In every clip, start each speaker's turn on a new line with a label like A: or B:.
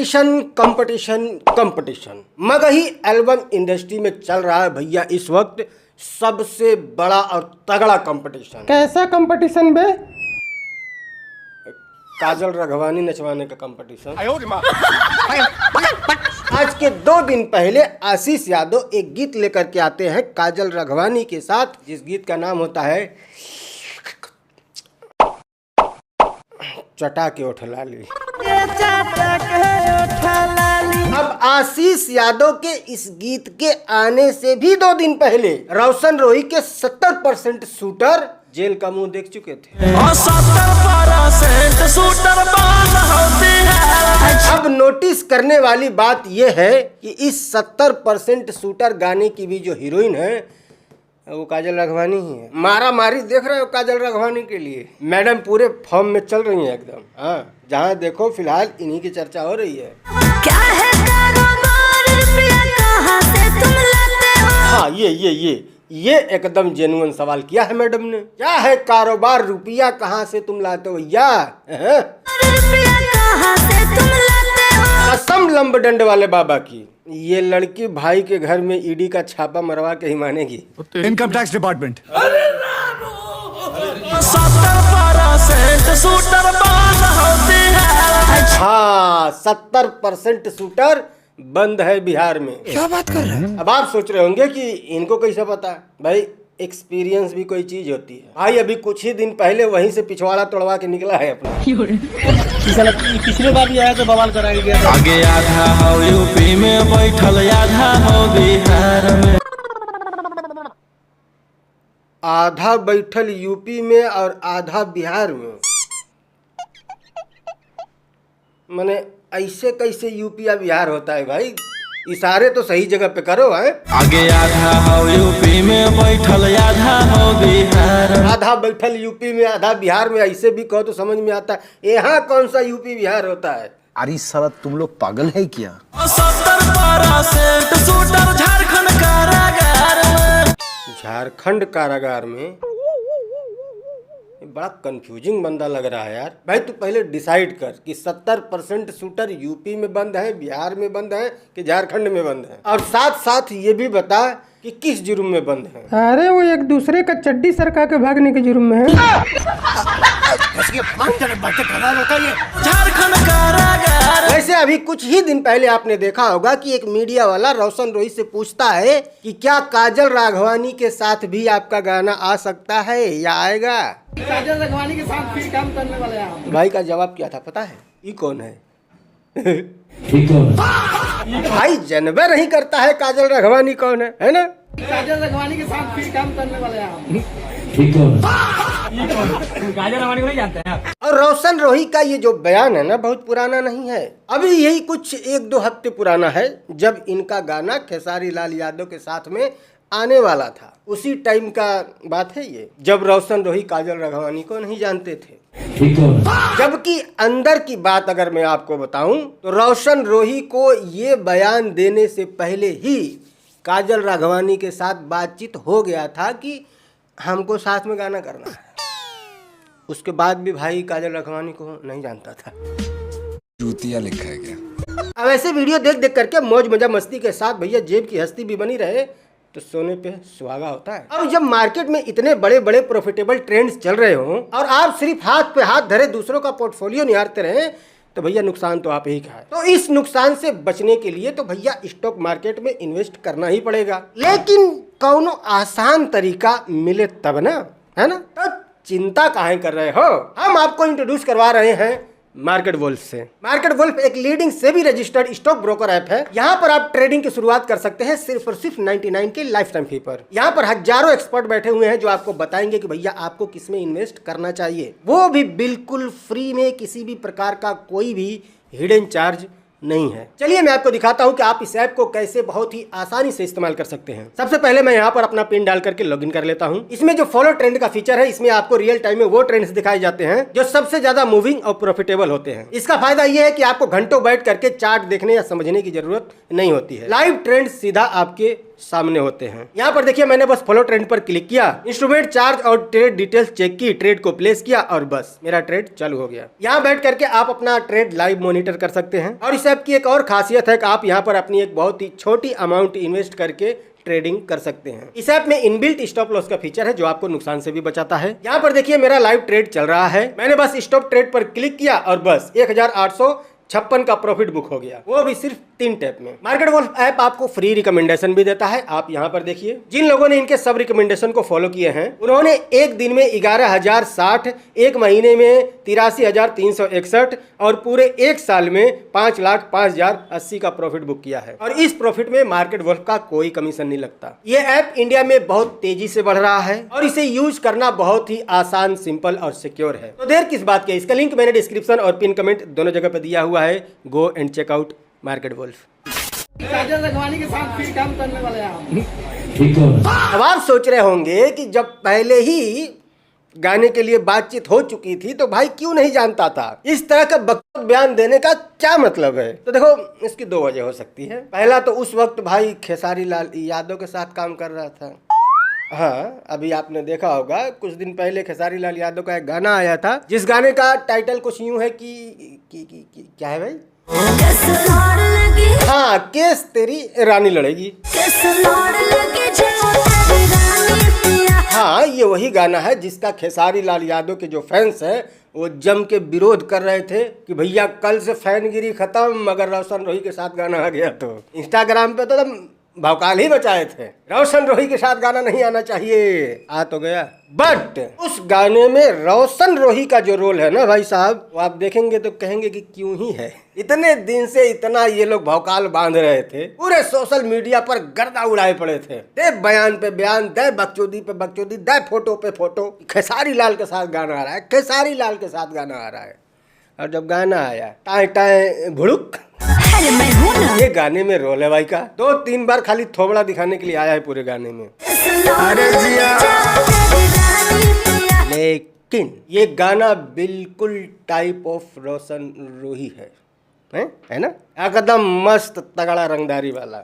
A: Competition competition competition Magahi album industry में चल रहा है भैया इस वक्त सबसे बड़ा और तगड़ा कंपटीशन।
B: कैसा कंपटीशन बे?
A: काजल राघवानी नचवाने का कंपटीशन। आज के 2 दिन पहले आशीष यादव एक गीत लेकर के आते हैं काजल राघवानी के साथ, जिस गीत का नाम होता है चटा के ओठ लाली। अब आशीष यादव के इस गीत के आने से भी 2 दिन पहले रोशन रोही के 70% शूटर जेल का मुंह देख चुके थे। अब नोटिस करने वाली बात यह है कि इस 70% शूटर गाने की भी जो हीरोइन है वो काजल राघवानी ही है। मारा मारी देख रहे हो काजल राघवानी के लिए। मैडम पूरे फॉर्म में चल रही हैं एकदम। हाँ, जहाँ देखो फिलहाल इन्हीं की चर्चा हो रही है।
C: क्या है कारोबार रुपया कहाँ से तुम लाते हो?
A: हाँ, ये एकदम जेन्युइन सवाल किया है मैडम ने। क्या है कारोबार रुपया कहाँ से तुम लाते हो भैया?
C: रुपया कहाँ से तुम लाते हो?
A: कसम लंबडंड वाले बाबा की, ये लड़की भाई के घर में ईडी का छापा मरवा के ही मानेगी।
D: Income tax department.
A: हाँ, 70% शूटर बंद है बिहार में।
D: क्या बात कर रहे हैं?
A: अब आप सोच रहे होंगे कि इनको कैसे पता? भाई एक्सपीरियंस भी कोई चीज होती है। भाई अभी कुछ ही दिन पहले वहीं से पिछवाड़ा तोड़वा के निकला है अपना।
B: पिछले बार भी आया तो बवाल कराया गया था।
E: आगे आधा हो यूपी में बैठल, आधा हो बिहार में।
A: आधा बैठल यूपी में और आधा बिहार में। माने ऐसे कैसे यूपी या बिहार होता है भाई? इशारे तो सही जगह पे करो। है
E: आगे आधा हो यूपी में बैठल, आधा हो बिहार।
A: आधा बैठल यूपी में आधा बिहार में, ऐसे भी कहो तो समझ में आता है। यहाँ कौन सा यूपी बिहार होता है?
D: अरे साला तुम लोग पागल है क्या?
E: 70% शूटर झारखंड कारागार में।
A: झारखंड कारागार में? बड़ा कंफ्यूजिंग बंदा लग रहा है यार। भाई तू पहले डिसाइड कर कि 70% शूटर यूपी में बंद है, बिहार में बंद है कि झारखंड में बंद है, और साथ साथ ये भी बता कि किस जुर्म में बंद है।
B: अरे वो एक दूसरे का चड्डी सरका के भागने के जुर्म में है।
E: झारखंड कारागार।
A: वैसे अभी कुछ ही दिन पहले आपने देखा होगा कि एक मीडिया वाला रोशन रोही से पूछता है कि क्या काजल राघवानी के साथ भी आपका गाना आ सकता है या आएगा?
B: काजल राघवानी के साथ फिर काम करने वाले हैं।
A: भाई का जवाब क्या था पता है? ये कौन है? भाई जनबे नहीं करता है काजल राघवानी कौन है ना?
B: काजल राघवानी के साथ फिर काम करने वाले हैं। काजल राघवानी को नहीं जानते हैं आप?
A: और रोशन रोही का ये जो बयान है ना, बहुत पुराना नहीं है। अभी यही कुछ 1-2 हफ्ते पुराना है, जब इनका गाना खेसारी लाल यादव के साथ में आने वाला था। उसी टाइम का बात है ये, जब रोशन रोही काजल राघवानी को नहीं जानते थे। जबकि अंदर की बात अगर मैं आपको बताऊं तो रोशन रोही को ये बयान देने से पहले ही काजल राघवानी के साथ बातचीत हो गया था कि हमको साथ में गाना करना है। उसके बाद भी भाई काजल राघवानी को नहीं जानता था।
D: जूतिया लिखा है क्या?
A: अब ऐसे वीडियो देख देख करके मौज मजा मस्ती के साथ भैया जेब की हस्ती भी बनी रहे तो सोने पे सुहागा होता है। अब जब मार्केट में इतने बड़े बड़े प्रॉफिटेबल ट्रेंड्स चल रहे हों और आप सिर्फ हाथ पे हाथ धरे दूसरों का पोर्टफोलियो निहारते रहे तो भैया नुकसान तो आप ही का है। तो इस नुकसान से बचने के लिए तो भैया स्टॉक मार्केट में इन्वेस्ट करना ही पड़ेगा, लेकिन कौनो आसान तरीका मिले तब ना, है ना? तो चिंता काहे कर रहे हो? हम आपको इंट्रोड्यूस करवा रहे हैं मार्केट वुल्फ से। मार्केट वुल्फ एक leading SEBI registered stock broker app है। यहाँ पर आप ट्रेडिंग की शुरुआत कर सकते हैं सिर्फ और सिर्फ 99 के लाइफ टाइम फी पर। यहाँ पर हजारों एक्सपर्ट बैठे हुए हैं जो आपको बताएंगे कि भैया आपको किसमें इन्वेस्ट करना चाहिए, वो भी बिल्कुल फ्री में। किसी भी प्रकार का कोई भी हिडन चार्ज नहीं है। चलिए मैं आपको दिखाता हूं कि आप इस ऐप को कैसे बहुत ही आसानी से इस्तेमाल कर सकते हैं। सबसे पहले मैं यहां पर अपना पिन डाल करके लॉगिन कर लेता हूं। इसमें जो फॉलो ट्रेंड का फीचर है, इसमें आपको रियल टाइम में वो ट्रेंड्स दिखाए जाते हैं जो सबसे ज्यादा मूविंग और प्रॉफिटेबल होते हैं। इसका फायदा यह है कि आपको घंटों बैठ करके चार्ट देखने या समझने की जरूरत नहीं होती है। लाइव ट्रेंड सीधा आपके सामने होते हैं। यहाँ पर देखिए मैंने बस फॉलो ट्रेंड पर क्लिक किया, इंस्ट्रूमेंट चार्ज और ट्रेड डिटेल्स चेक की, ट्रेड को प्लेस किया और बस मेरा ट्रेड चालू हो गया। यहाँ बैठ करके आप अपना ट्रेड लाइव मॉनिटर कर सकते हैं और इस इस ऐप की एक और खासियत है कि आप यहाँ पर अपनी एक बहुत ही छोटी अमाउंट इन्वेस्ट करके ट्रेडिंग कर सकते हैं। इस ऐप में इनबिल्ट स्टॉप लॉस का फीचर है जो आपको नुकसान से भी बचाता है। यहाँ पर देखिए मेरा लाइव ट्रेड चल रहा है, मैंने बस स्टॉप ट्रेड पर क्लिक किया और बस 1856 का प्रॉफिट बुक हो गया, वो भी सिर्फ 3 टैप में। मार्केट वुल्फ ऐप आपको फ्री रिकमेंडेशन भी देता है। आप यहाँ पर देखिए जिन लोगों ने इनके सब रिकमेंडेशन को फॉलो किए हैं उन्होंने एक दिन में 11,060, एक महीने में 83,361 और पूरे एक साल में 5,05,080 का प्रॉफिट बुक किया है। और इस प्रॉफिट में मार्केट वुल्फ का कोई कमीशन नहीं लगता। ये ऐप इंडिया में बहुत तेजी से बढ़ रहा है और इसे यूज करना बहुत ही आसान, सिंपल और सिक्योर है। तो देर किस बात की, इसका लिंक मैंने डिस्क्रिप्शन और पिन कमेंट दोनों जगह पे दिया हुआ है। Go and check out Market Wolf.
B: Kajal Rakhwani के साथ फिर काम करने वाले हैं आप।
A: अब आप सोच रहे होंगे कि जब पहले ही गाने के लिए बातचीत हो चुकी थी तो भाई क्यों नहीं जानता था। इस तरह का बकवास बयान देने का क्या मतलब है? तो देखो इसकी 2 वजह हो सकती है। पहला तो उस वक्त भाई खेसारी लाल यादव के साथ काम कर रहा था। हाँ, अभी आपने देखा होगा कुछ दिन पहले खेसारी लाल यादव का एक गाना आया था जिस गाने का टाइटल कुछ यूं है कि क्या है भाई? हाँ, केस तेरी रानी लड़ेगी। हाँ, ये वही गाना है जिसका खेसारी लाल यादव के जो फैंस हैं वो जम के विरोध कर रहे थे कि भैया कल से फैनगिरी खत्म, मगर रोशन रोही के साथ गाना आ गया तो इंस्टाग्राम पे तो भौकाल ही बचाए थे। रोशन रोही के साथ गाना नहीं आना चाहिए, आ तो गया। बट उस गाने में रोशन रोही का जो रोल है ना भाई साहब, वो आप देखेंगे तो कहेंगे कि क्यों ही है। इतने दिन से इतना ये लोग भौकाल बांध रहे थे, पूरे सोशल मीडिया पर गर्दा उड़ाए पड़े थे। दे बयान पे बयान, दे बकचोदी पे बकचोदी, दे फोटो पे फोटो। खेसारी लाल के साथ गाना आ रहा है, खेसारी लाल के साथ गाना आ रहा है। और जब गाना आया टाए टाए भुड़ुक, ये गाने में रोल है भाई का। 2-3 बार खाली थोबड़ा दिखाने के लिए आया है पूरे गाने में। लेकिन ये गाना बिल्कुल टाइप ऑफ रोशन रोही है ना? एकदम मस्त तगड़ा रंगदारी वाला।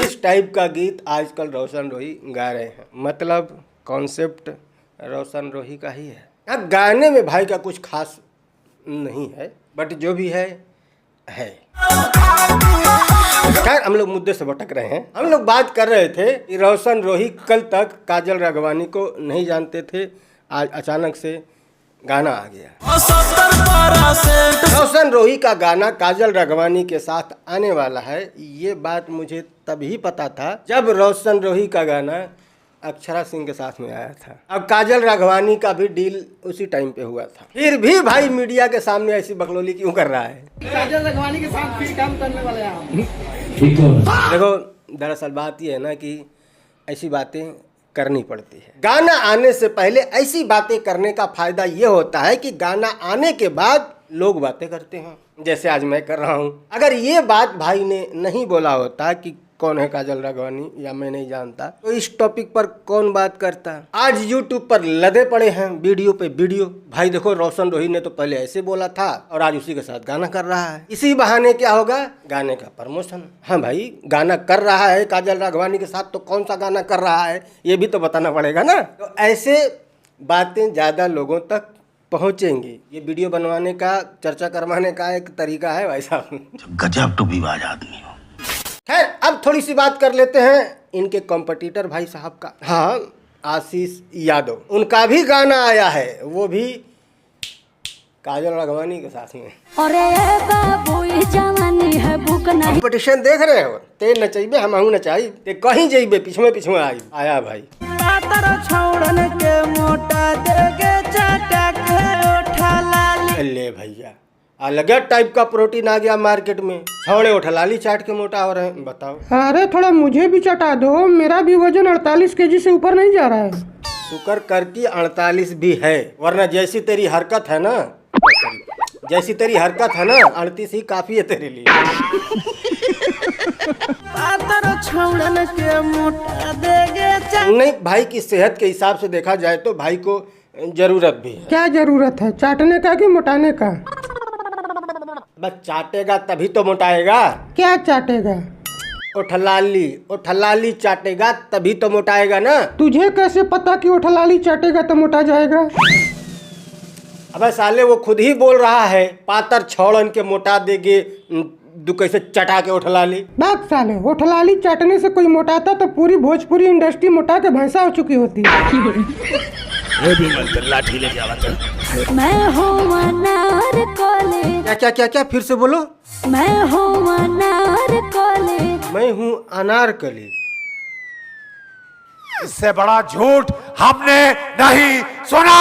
A: इस टाइप का गीत आजकल रोशन रोही गा रहे हैं, मतलब कॉन्सेप्ट रोशन रोही का ही है। अब गाने में भाई का कुछ खास नहीं है, बट जो भी है। खैर हम लोग मुद्दे से भटक रहे हैं। हम लोग बात कर रहे थे कि रोशन रोही कल तक काजल राघवानी को नहीं जानते थे, आज अचानक से गाना आ गया। रोशन रोही का गाना काजल राघवानी के साथ आने वाला है, ये बात मुझे तभी पता था जब रोशन रोही का गाना अक्षरा सिंह के साथ में आया था। अब काजल राघवानी का भी डील उसी टाइम पे हुआ था, फिर भी भाई मीडिया के सामने ऐसी बकलोली क्यों कर रहा है?
B: काजल रखवानी के साथ फिर काम करने वाले हैं आप।
A: देखो दरअसल बात यह है ना कि ऐसी बातें करनी पड़ती है। गाना आने से पहले ऐसी बातें करने का फायदा ये होता है कि गाना आने के बाद लोग बातें करते हैं, जैसे आज मैं कर रहा हूँ। अगर ये बात भाई ने नहीं बोला होता कि कौन है काजल राघवानी या मैं नहीं जानता, तो इस टॉपिक पर कौन बात करता। आज यूट्यूब पर लदे पड़े हैं वीडियो पे वीडियो। भाई देखो रोशन रोही ने तो पहले ऐसे बोला था और आज उसी के साथ गाना कर रहा है। इसी बहाने क्या होगा, गाने का प्रमोशन। हाँ भाई गाना कर रहा है काजल राघवानी के साथ, तो कौन सा गाना कर रहा है ये भी तो बताना पड़ेगा ना। तो ऐसे बातें ज्यादा लोगों तक पहुंचेंगी। ये वीडियो बनवाने का, चर्चा करवाने का एक तरीका है भाई साहब।
F: गजब टोपीबाज आदमी हो।
A: खैर अब थोड़ी सी बात कर लेते हैं इनके कॉम्पिटिटर भाई साहब का। हाँ, आशीष यादव, उनका भी गाना आया है, वो भी काजल राघवानी के साथ में। कॉम्पिटिशन देख रहे हो, ते नचैबे हमहू नचाई, ते कहीं जइबे पिछमे पिछमे आई। आया भाई ले भैया, अलग टाइप का प्रोटीन आ गया मार्केट में। छौड़े उठलाली चाट के मोटा हो रहे हैं, बताओ।
G: अरे थोड़ा मुझे भी चटा दो, मेरा भी वजन 48 kg से ऊपर नहीं जा रहा है।
A: शुक्र कर की 48 भी है, वरना जैसी तेरी हरकत है ना, 38 ही काफी है तेरे लिए। नहीं भाई की सेहत के हिसाब से देखा जाए तो भाई को जरूरत भी है।
G: क्या जरूरत है, चाटने का कि मोटाने का?
A: बस चाटेगा तभी तो मोटाएगा।
G: क्या चाटेगा?
A: उठलाली चाटेगा तभी तो मोटाएगा ना।
G: तुझे कैसे पता कि उठलाली चाटेगा तो मोटा जाएगा?
A: अबे साले वो खुद ही बोल रहा है पातर छौड़न के मोटा देगे दू कैसे चटा के उठला ली।
G: बात साले होठलाली चाटने से कोई मोटाता तो पूरी भोजपुरी इंडस्ट्री मोटा के भैंसा हो चुकी होती।
C: मैं हूँ अनार कोले,
A: क्या क्या क्या क्या फिर से बोलो।
C: मैं हूँ अनार कोले,
A: मैं हूँ अनारकली।
H: इससे बड़ा झूठ हमने नहीं सुना।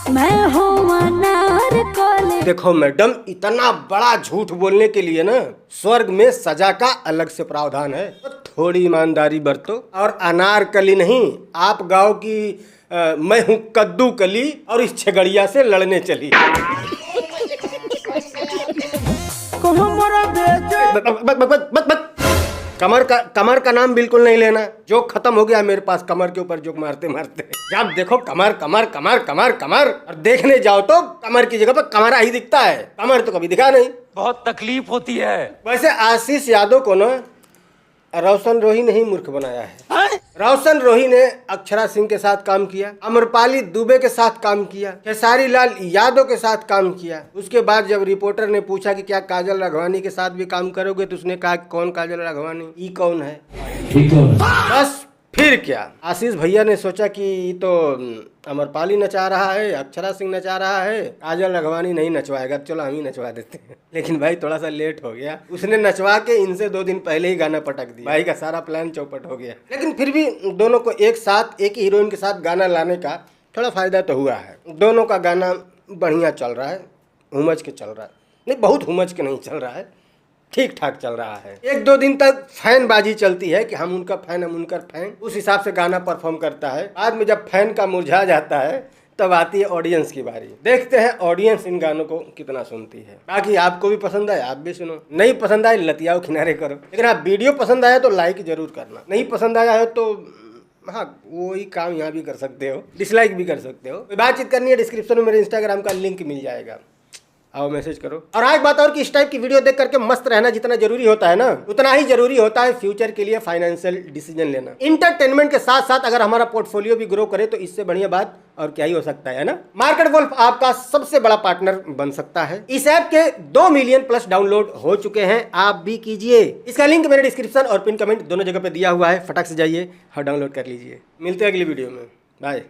C: मैं हूँ अनार कोले।
A: देखो मैडम, इतना बड़ा झूठ बोलने के लिए ना स्वर्ग में सजा का अलग से प्रावधान है। तो थोड़ी ईमानदारी बरतो और अनारकली नहीं, आप गाँव की मैं हूँ कद्दू कली और इस छगड़िया से लड़ने चली। कमर का नाम बिल्कुल नहीं लेना। जोक खत्म हो गया मेरे पास कमर के ऊपर जोक मारते मारते। जब देखो कमर कमर कमर कमर कमर और देखने जाओ तो कमर की जगह पर कमरा ही दिखता है, कमर तो कभी दिखा नहीं।
E: बहुत तकलीफ होती है।
A: वैसे आशीष यादव को ना रोशन रोही ने ही मूर्ख बनाया है। रोशन रोही ने अक्षरा सिंह के साथ काम किया, अमरपाली दुबे के साथ काम किया, खेसारी लाल यादव के साथ काम किया। उसके बाद जब रिपोर्टर ने पूछा कि क्या काजल राघवानी के साथ भी काम करोगे तो उसने कहा कौन काजल राघवानी, ई कौन है। बस फिर क्या, आशीष भैया ने सोचा कि तो अमरपाली नचा रहा है, अक्षरा सिंह नचा रहा है, काजल राघवानी नहीं नचवाएगा, चलो हम ही नचवा देते हैं। लेकिन भाई थोड़ा सा लेट हो गया, उसने नचवा के इनसे 2 दिन पहले ही गाना पटक दिया। भाई का सारा प्लान चौपट हो गया। लेकिन फिर भी दोनों को एक साथ एक ही हीरोइन के साथ गाना लाने का थोड़ा फायदा तो हुआ है। दोनों का गाना बढ़िया चल रहा है, हुमच के चल रहा है, नहीं बहुत हुमच के नहीं चल रहा है, ठीक ठाक चल रहा है। 1-2 दिन तक फैनबाजी चलती है कि हम उनका फैन हम उनका फैन, उस हिसाब से गाना परफॉर्म करता है। बाद में जब फैन का मुरझा जाता है तब आती है ऑडियंस की बारी। देखते हैं ऑडियंस इन गानों को कितना सुनती है। बाकी आपको भी पसंद आए आप भी सुनो, नहीं पसंद आए लतियाओ किनारे करो। लेकिन आप वीडियो पसंद आया तो लाइक जरूर करना, नहीं पसंद आया है तो हाँ वही काम यहाँ भी कर सकते हो, डिसलाइक भी कर सकते हो। बातचीत करनी है डिस्क्रिप्शन में मेरे इंस्टाग्राम का लिंक मिल जाएगा, आओ मैसेज करो। और आज बात और कि इस टाइप की वीडियो देख करके मस्त रहना जितना जरूरी होता है ना, उतना ही जरूरी होता है फ्यूचर के लिए फाइनेंशियल डिसीजन लेना। इंटरटेनमेंट के साथ साथ अगर हमारा पोर्टफोलियो भी ग्रो करे तो इससे बढ़िया बात और क्या ही हो सकता है ना। मार्केट वुल्फ आपका सबसे बड़ा पार्टनर बन सकता है। इस ऐप के 2 मिलियन प्लस डाउनलोड हो चुके हैं, आप भी कीजिए। इसका लिंक मेरे डिस्क्रिप्शन और पिन कमेंट दोनों जगह पे दिया हुआ है, फटाक से जाइए और डाउनलोड कर लीजिए। मिलते हैं अगली वीडियो में, बाय।